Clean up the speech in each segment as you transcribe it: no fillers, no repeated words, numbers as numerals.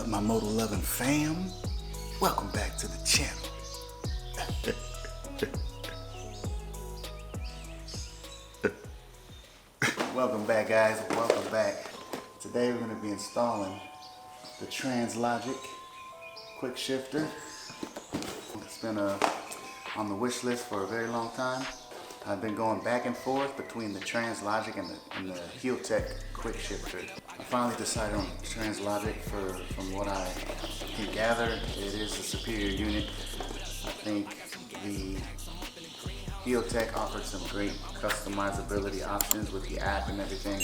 up, my Motolovin fam? Welcome back to the channel. Welcome back, guys. Welcome back. Today we're going to be installing the Translogic Quickshifter. It's been on the wish list for a very long time. I've been going back and forth between the Translogic and the Wutup Quickshifter. I finally decided on Translogic from what I can gather. It is a superior unit. I think the Wutup offered some great customizability options with the app and everything,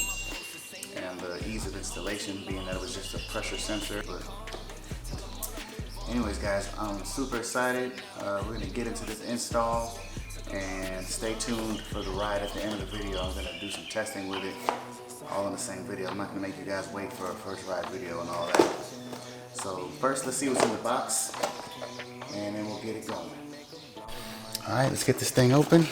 and the ease of installation being that it was just a pressure sensor. But anyways, guys, I'm super excited. We're gonna get into this install and stay tuned for the ride at the end of the video. I'm gonna do some testing with it, all in the same video. I'm not gonna make you guys wait for a first ride video and all that. So first, let's see what's in the box, and then we'll get it going. All right, let's get this thing open.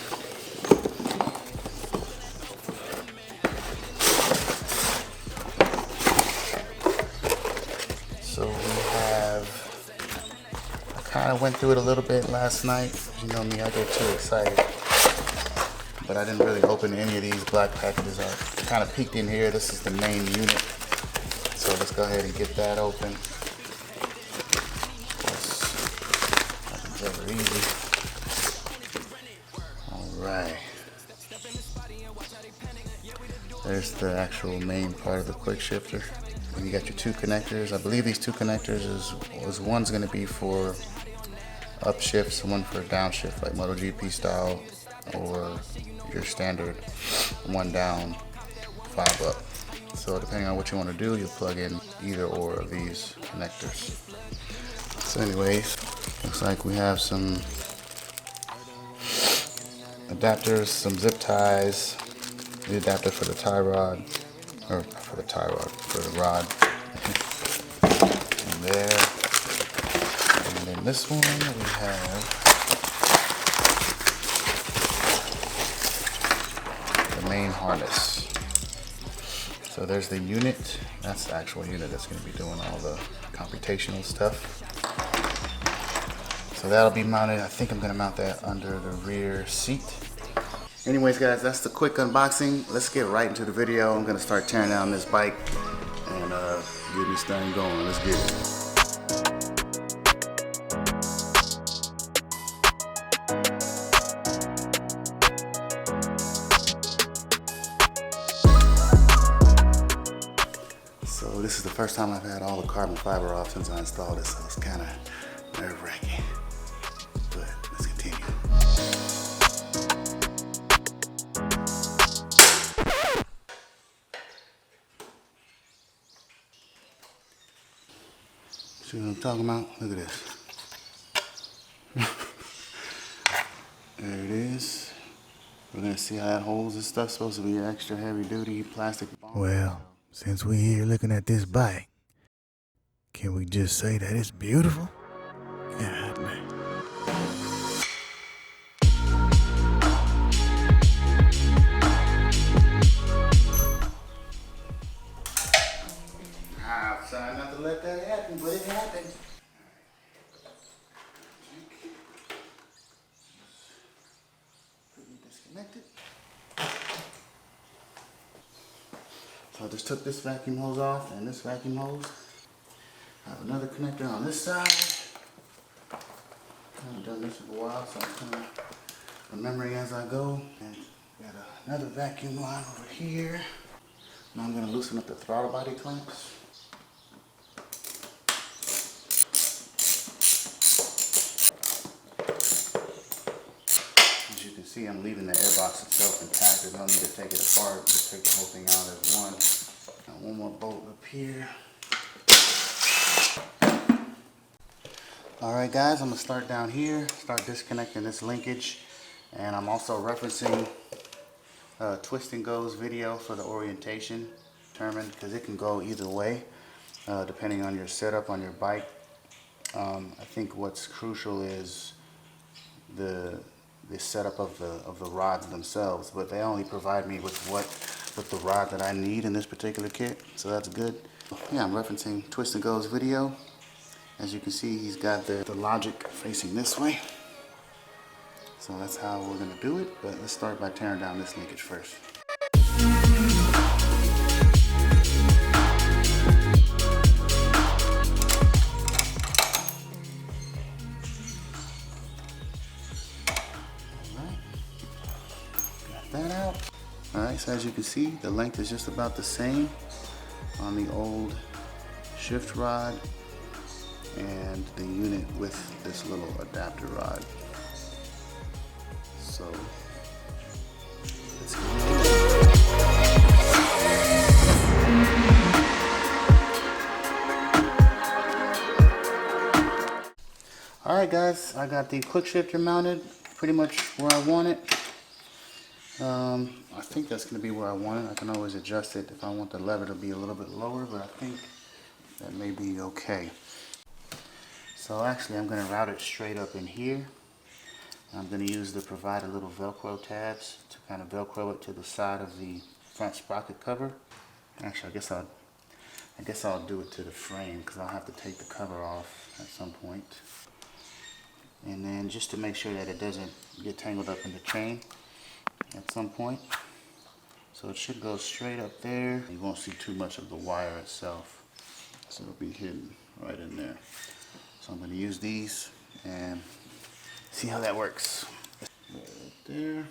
So we have, I kind of went through it a little bit last night. You know me, I get too excited. But I didn't really open any of these black packages. I kind of peeked in here. This is the main unit. So let's go ahead and get that open. Of course, nothing's ever easy. Alright. There's the actual main part of the Quickshifter. And you got your two connectors. I believe these two connectors is one's going to be for upshifts, one for downshift, like MotoGP style, or your standard 1 down, 5 up. So depending on what you want to do, you'll plug in either or of these connectors. So anyways, looks like we have some adapters, some zip ties, the adapter for the tie rod, or for the rod. And there. And then this one we have the main harness. So there's the unit. That's the actual unit that's going to be doing all the computational stuff. So that'll be mounted. I think I'm going to mount that under the rear seat. Anyways, guys, that's the quick unboxing. Let's get right into the video. I'm going to start tearing down this bike and get this thing going. Let's get it. So this is the first time I've had all the carbon fiber off since I installed it, so it's kind of nerve-wracking. But let's continue. See what I'm talking about? Look at this. There it is. We're gonna see how that holds. This stuff's supposed to be extra heavy duty plastic. Well, since we're here looking at this bike, can we just say that it's beautiful? God, man. I've tried not to let that happen, but it happened. Disconnected. So I just took this vacuum hose off and this vacuum hose. I have another connector on this side. I haven't done this in a while, so I'm kind of remembering as I go. And got another vacuum line over here. Now I'm going to loosen up the throttle body clamps. As you can see, I'm leaving the airbox itself intact. There's no need to take it apart. Just take the whole thing out as one. Got one more bolt up here. Alright guys, I'm going to start down here, start disconnecting this linkage, and I'm also referencing Twistandgo's video for the orientation, determined because it can go either way depending on your setup on your bike. I think what's crucial is the setup of the rods themselves, but they only provide me with the rod that I need in this particular kit, so that's good. Yeah, I'm referencing Twistandgo's video. As you can see, he's got the logic facing this way. So that's how we're going to do it, but let's start by tearing down this linkage first. That out. Alright, so as you can see, the length is just about the same on the old shift rod and the unit with this little adapter rod. So let's get it. Alright guys, I got the quick shifter mounted pretty much where I want it. I think that's going to be where I want it. I can always adjust it if I want the lever to be a little bit lower, but I think that may be okay. So actually I'm going to route it straight up in here. I'm going to use the provided little Velcro tabs to kind of Velcro it to the side of the front sprocket cover. Actually, I guess I'll do it to the frame because I'll have to take the cover off at some point. And then just to make sure that it doesn't get tangled up in the chain at some point. So it should go straight up there. You won't see too much of the wire itself. So it'll be hidden right in there. So I'm going to use these and see how that works. Right there.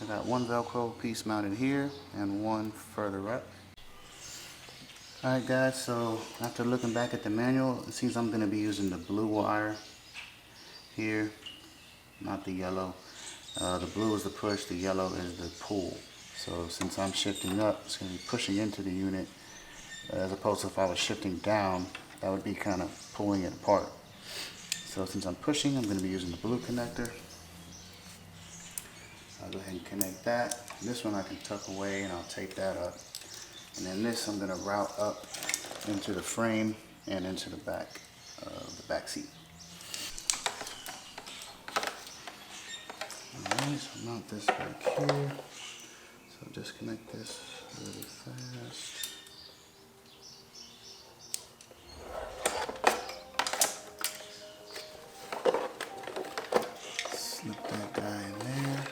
I got one Velcro piece mounted here and one further up. Alright guys, so after looking back at the manual, it seems I'm going to be using the blue wire here, not the yellow. The blue is the push, the yellow is the pull. So since I'm shifting up, it's going to be pushing into the unit, as opposed to if I was shifting down, that would be kind of pulling it apart. So since I'm pushing, I'm going to be using the blue connector. I'll go ahead and connect that. This one I can tuck away and I'll tape that up. And then this I'm going to route up into the frame and into the back seat. Alright, so mount this back here. So disconnect this really fast. Slip that guy in there.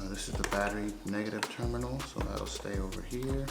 This is the battery negative terminal, so that'll stay over here.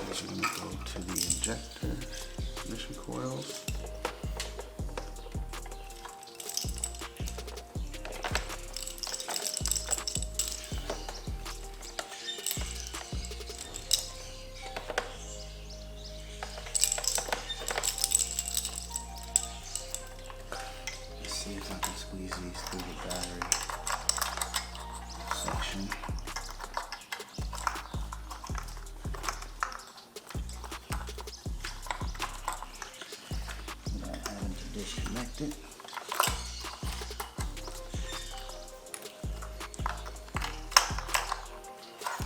We're going to go to the injector ignition coils. Let's see if I can squeeze these through the battery section. Disconnect it.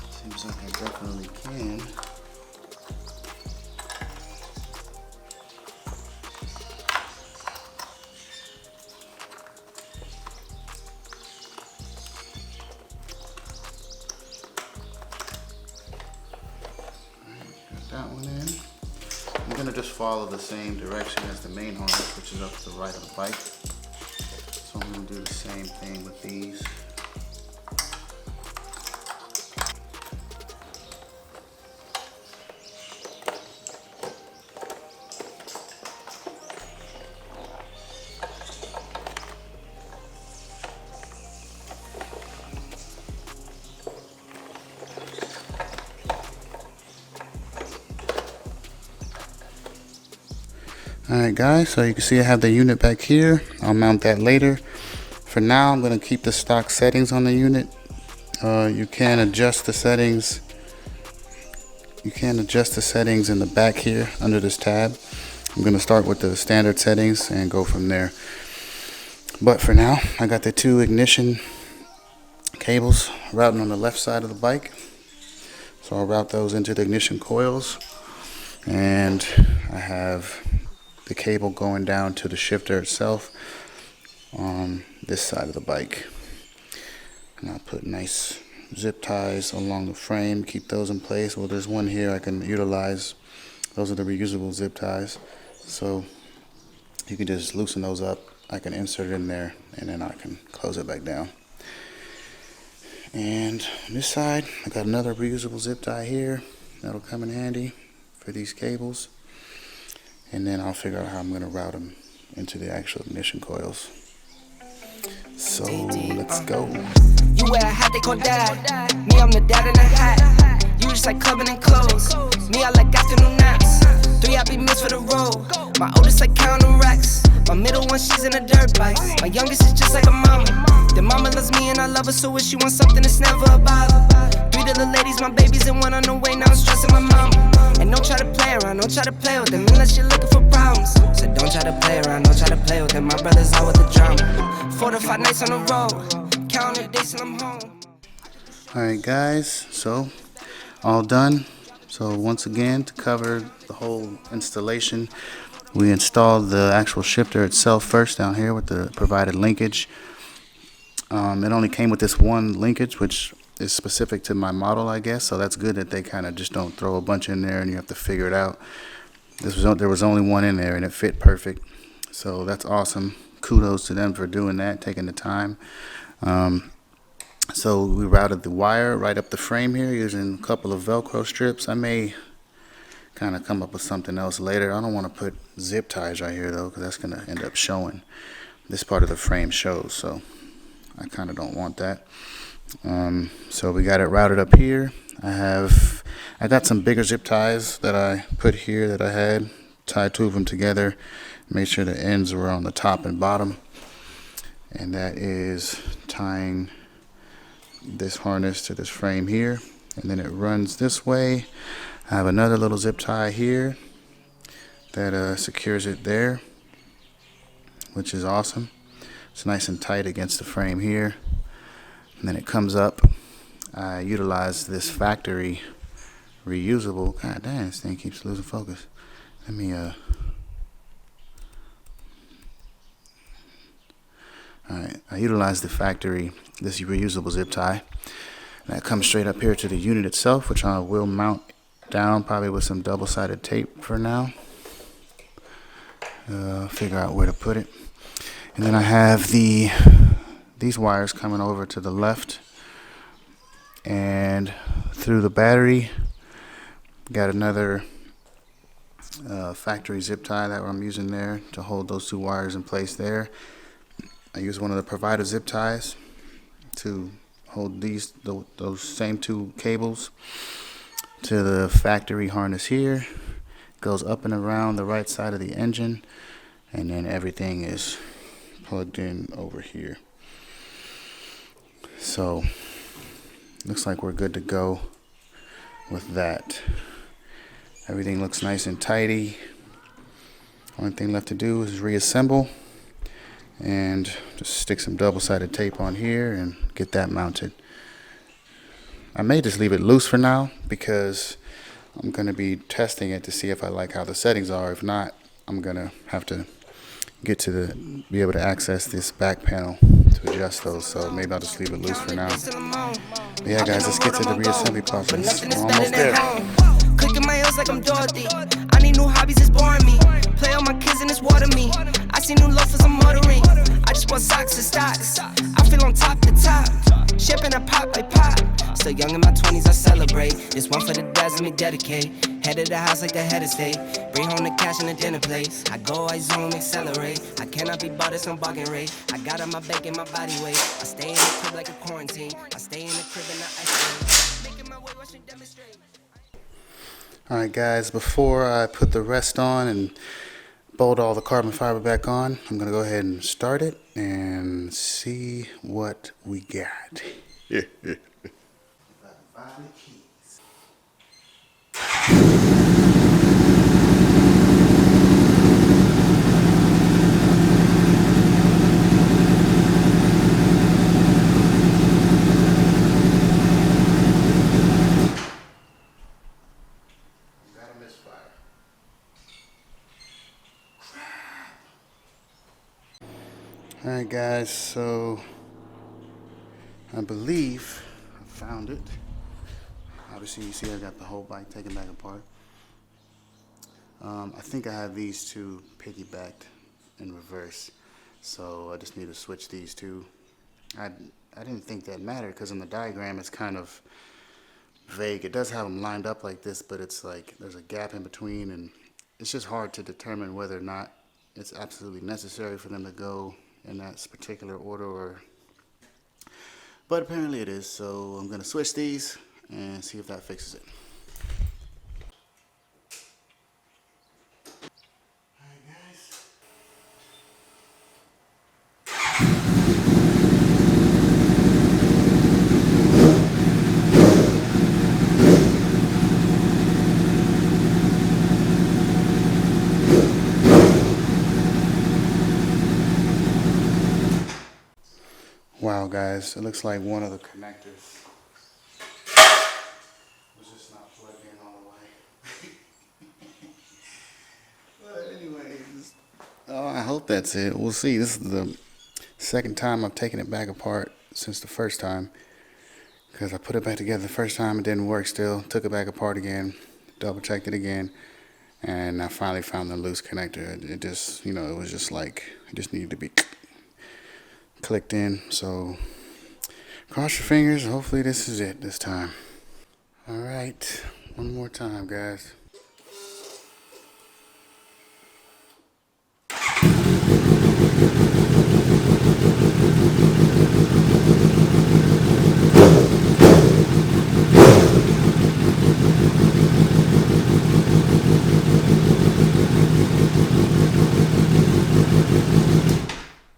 Seems like I definitely can. Alright, got that one in. I'm going to just follow the same direction as the main harness, which is up to the right of the bike. So I'm going to do the same thing with these. Alright guys, so you can see I have the unit back here. I'll mount that later. For now, I'm going to keep the stock settings on the unit. You can adjust the settings. You can adjust the settings in the back here under this tab. I'm going to start with the standard settings and go from there. But for now, I got the 2 ignition cables routing on the left side of the bike. So I'll route those into the ignition coils. And I have the cable going down to the shifter itself on this side of the bike. And I'll put nice zip ties along the frame, keep those in place. Well, there's one here I can utilize. Those are the reusable zip ties. So you can just loosen those up. I can insert it in there and then I can close it back down. And on this side, I got another reusable zip tie here. That'll come in handy for these cables. And then I'll figure out how I'm going to route them into the actual ignition coils. So let's go. You wear a hat they call dad. Me, I'm the dad in a hat. You just like clubbing and clothes. Me, I like afternoon naps. 3 happy meals for the road. My oldest like counting racks. My middle one, she's in a dirt bike. My youngest is just like a mama. The mama loves me and I love her, so if she wants something, it's never a bother. 3 little ladies, my babies, and 1 on the way. Now I'm stressing my mama. And don't try to play around, don't try to play with them unless you're looking for problems. So don't try to play around, don't try to play with them. My brother's out with the drama. 4 to 5 nights on the road, counting the days till I'm home. Alright guys, so all done. So once again, to cover the whole installation, we installed the actual shifter itself first down here with the provided linkage. It only came with this one linkage, which is specific to my model, I guess. So that's good that they kind of just don't throw a bunch in there and you have to figure it out. There was only one in there and it fit perfect. So that's awesome. Kudos to them for doing that, taking the time. So we routed the wire right up the frame here using a couple of Velcro strips. I may kind of come up with something else later. I don't want to put zip ties right here though, because that's going to end up showing. This part of the frame shows, so I kind of don't want that. So we got it routed up here. I got some bigger zip ties that I put here that I had, tied 2 of them together, made sure the ends were on the top and bottom, and that is tying this harness to this frame here, and then it runs this way. I have another little zip tie here that secures it there, which is awesome. It's nice and tight against the frame here, and then it comes up. I utilize this factory reusable. God damn, this thing keeps losing focus. Let me Alright, I utilize the factory, this reusable zip tie. That comes straight up here to the unit itself, which I will mount down probably with some double-sided tape for now. Figure out where to put it. And then I have these wires coming over to the left and through the battery. Got another factory zip tie that I'm using there to hold those 2 wires in place there. I use one of the provider zip ties to hold those same 2 cables to the factory harness here. Goes up and around the right side of the engine, and then everything is plugged in over here. So looks like we're good to go with that. Everything looks nice and tidy. Only thing left to do is reassemble and just stick some double-sided tape on here and get that mounted. I may just leave it loose for now because I'm going to be testing it to see if I like how the settings are. If not, I'm going to have to be able to access this back panel to adjust those, so maybe I'll just leave it loose for now. But yeah guys, let's get to the reassembly process. We're almost there. Clicking my heels like I'm Dorothy. I need new hobbies, it's boring me. Play all my kids and it's water me. I see new loafers, I'm motoring. I just bought socks and stocks. I feel on top to top. Shipping I pop, I pop. Still young in my 20s, I celebrate. This one for the dads, let me dedicate. Head to the house like the head of state. Bring home the cash in the dinner plate. I go, I zoom, accelerate. I cannot be bought at some bargain rate. I got on my back and my body weight. I stay in the crib like a quarantine. I stay in the crib and I isolate. Making my way, watching demonstrate. Alright guys, before I put the rest on and bolt all the carbon fiber back on. I'm gonna go ahead and start it and see what we got. If I can find the keys. Alright guys, so I believe I found it. Obviously you see I got the whole bike taken back apart. I think I have these two piggybacked in reverse, so I just need to switch these two. I didn't think that mattered because in the diagram it's kind of vague. It does have them lined up like this, but it's like there's a gap in between, and it's just hard to determine whether or not it's absolutely necessary for them to go in that particular order, but apparently it is. So I'm gonna switch these and see if that fixes it. Alright guys. Wow guys, it looks like one of the connectors was just not plugged in all the way. But anyways, oh, I hope that's it. We'll see. This is the second time I've taken it back apart since the first time, because I put it back together the first time, it didn't work still. Took it back apart again, double checked it again, and I finally found the loose connector. It just, you know, it was just like, it just needed to be clicked in. So cross your fingers, hopefully this is it this time. All right, one more time guys.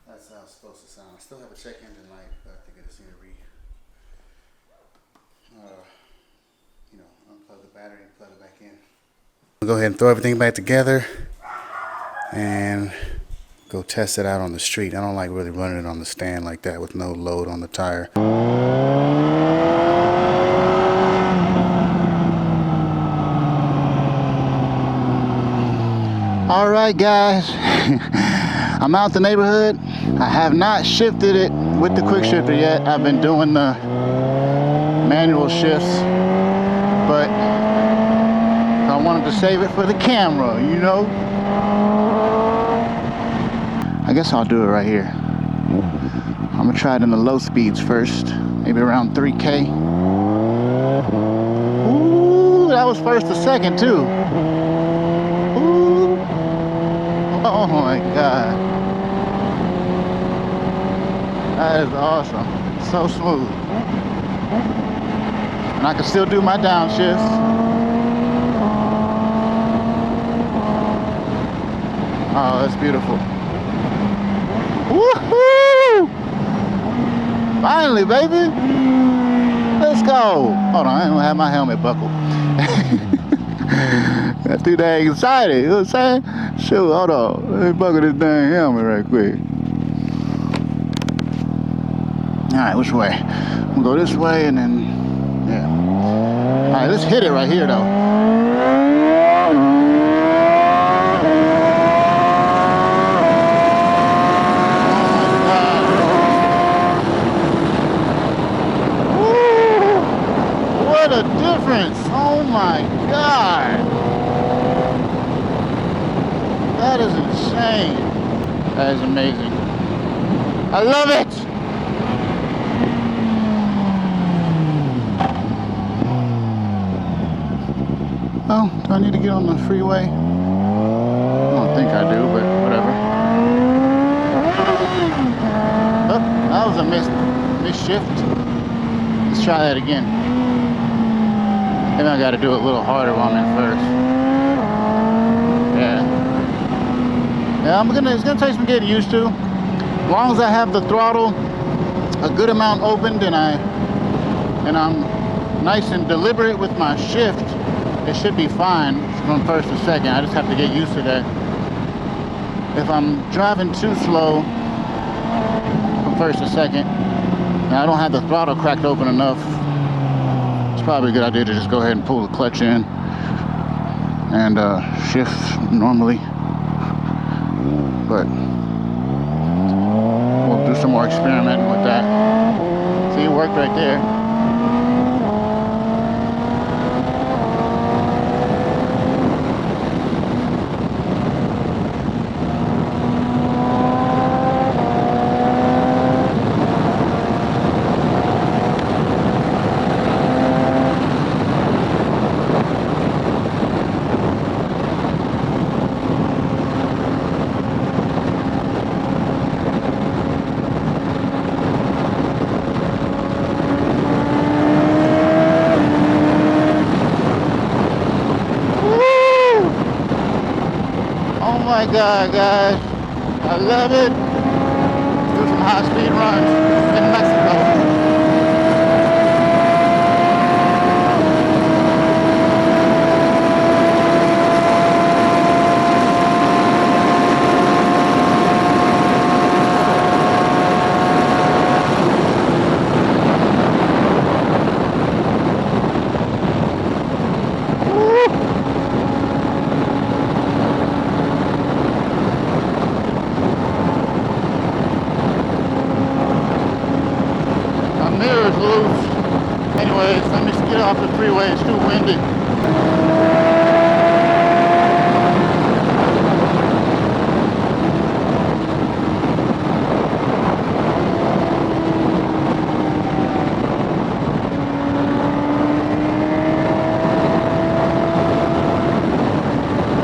That's how it's supposed to sound. I still have a check engine light, but I think I just need to unplug the battery and plug it back in. I'll go ahead and throw everything back together and go test it out on the street. I don't like really running it on the stand like that with no load on the tire. All right guys, I'm out the neighborhood. I have not shifted it with the quick shifter yet. I've been doing the manual shifts, but I wanted to save it for the camera, you know. I guess I'll do it right here. I'm gonna try it in the low speeds first, maybe around 3K. Ooh, that was first to second too. Ooh. Oh my God. That is awesome. So smooth. And I can still do my downshifts. Oh, that's beautiful. Woohoo! Finally, baby. Let's go. Hold on, I don't have my helmet buckled. Got too dang excited, you know what I'm saying? Shoot, hold on. Let me buckle this dang helmet right quick. Alright, which way? We'll go this way and then, yeah. Alright, let's hit it right here though. What a difference! Oh my God! That is insane. That is amazing. I love it! Oh, do I need to get on the freeway? I don't think I do, but whatever. Oh, that was a miss shift. Let's try that again. Maybe I gotta do it a little harder while I'm in first. Yeah. Yeah, it's gonna take some getting used to. As long as I have the throttle a good amount opened and I'm nice and deliberate with my shift, it should be fine from first to second. I just have to get used to that. If I'm driving too slow from first to second and I don't have the throttle cracked open enough, it's probably a good idea to just go ahead and pull the clutch in and shift normally. But we'll do some more experimenting with that. See, it worked right there. Oh my God, guys, I love it. Let's do some high-speed runs in Mexico. Mirror's loose. Anyways, let me get off the freeway. It's too windy.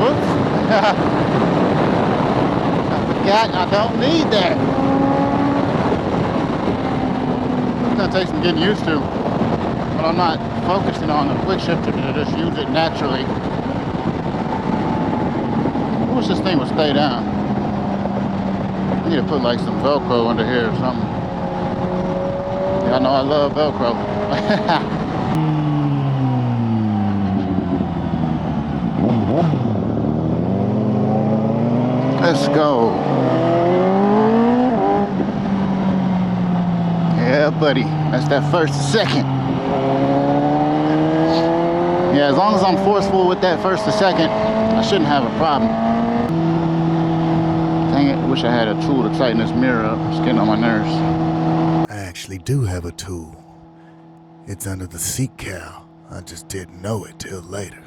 Whoops. I forgot I don't need that. It's gonna take some getting used to, but I'm not focusing on the quick shifter to just use it naturally. I wish this thing would stay down. I need to put like some Velcro under here or something. Y'all know I love Velcro. Let's go. Yeah, buddy. That's that first to second. Yeah, as long as I'm forceful with that first to second, I shouldn't have a problem. Dang it, I wish I had a tool to tighten this mirror up. It's getting on my nerves. I actually do have a tool. It's under the seat cowl. I just didn't know it till later.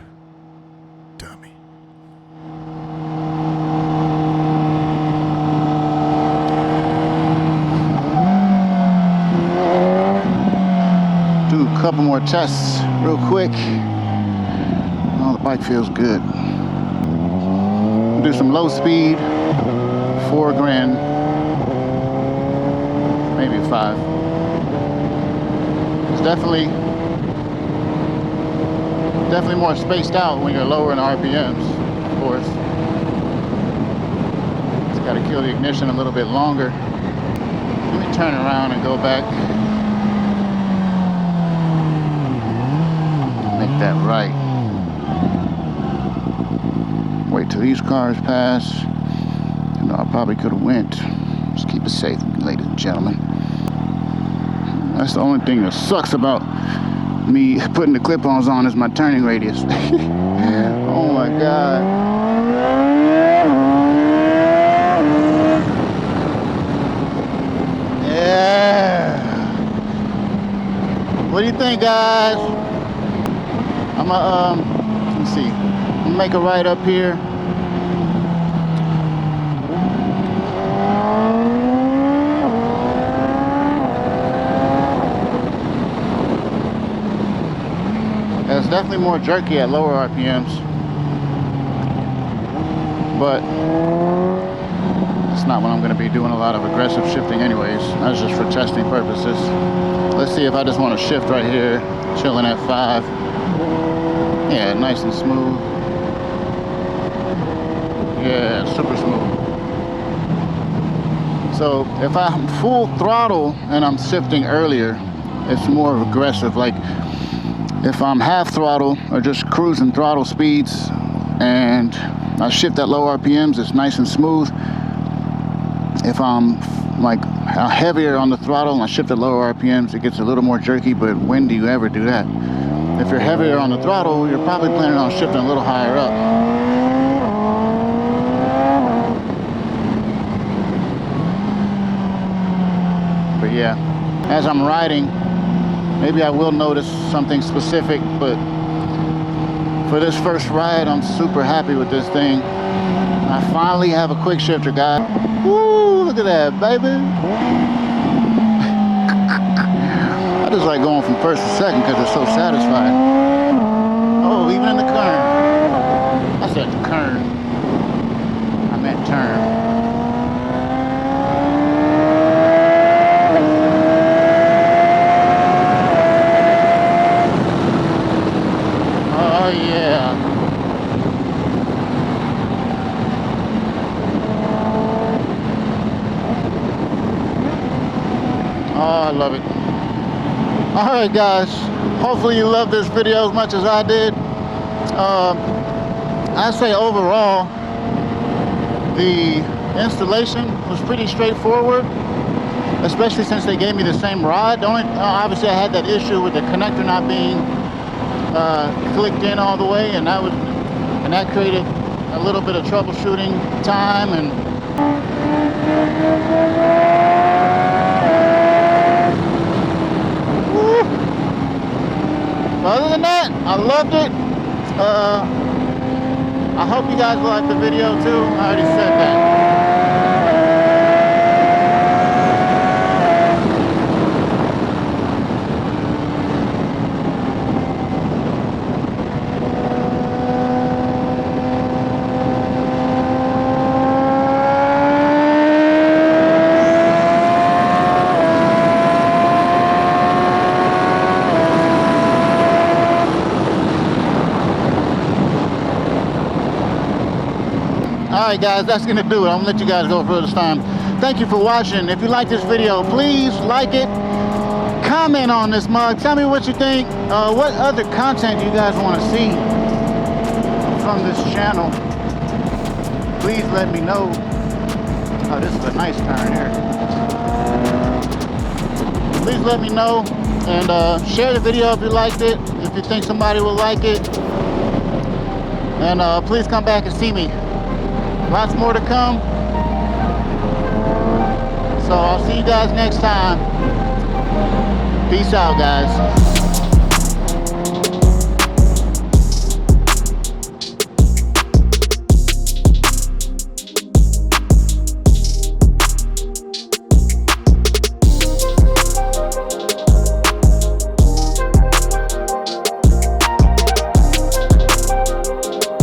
Dummy. Do a couple more tests real quick. Oh, the bike feels good. Do some low speed, 4 grand, maybe 5. It's definitely more spaced out when you're lower in RPMs, of course. It's got to kill the ignition a little bit longer. Let me turn around and go back. Make that right. Wait till these cars pass. You know, I probably could have went. Just keep it safe, ladies and gentlemen. That's the only thing that sucks about me putting the clip-ons on is my turning radius. Oh my God. Yeah. What do you think, guys? I'm gonna, let's see. I'm gonna make a right up here. It's definitely more jerky at lower RPMs, but it's not when I'm going to be doing a lot of aggressive shifting anyways. That's just for testing purposes. Let's see if I just want to shift right here, chilling at 5. Yeah, nice and smooth. Yeah, super smooth. So if I'm full throttle and I'm shifting earlier, it's more aggressive. Like if I'm half throttle or just cruising throttle speeds and I shift at low RPMs, it's nice and smooth. If I'm like heavier on the throttle and I shift at lower RPMs, it gets a little more jerky, but when do you ever do that? If you're heavier on the throttle, you're probably planning on shifting a little higher up. But yeah, as I'm riding, maybe I will notice something specific, but for this first ride, I'm super happy with this thing. I finally have a quick shifter, guys. Woo, look at that, baby. I just like going from first to second because it's so satisfying. Oh, even in the kern. I said kern. I meant turn. Oh, yeah. Oh, I love it. Alright guys, hopefully you loved this video as much as I did. I say overall, the installation was pretty straightforward, especially since they gave me the same rod. Obviously I had that issue with the connector not being clicked in all the way, and that created a little bit of troubleshooting time. And other than that, I loved it. I hope you guys will like the video too. I already said that. Alright guys, that's gonna do it. I'm gonna let you guys go for this time. Thank you for watching. If you like this video, please like it. Comment on this mug. Tell me what you think. What other content you guys want to see from this channel. Please let me know. Oh, this is a nice turn here. Please let me know, and share the video if you liked it, if you think somebody will like it. And please come back and see me. Lots more to come. So I'll see you guys next time. Peace out, guys.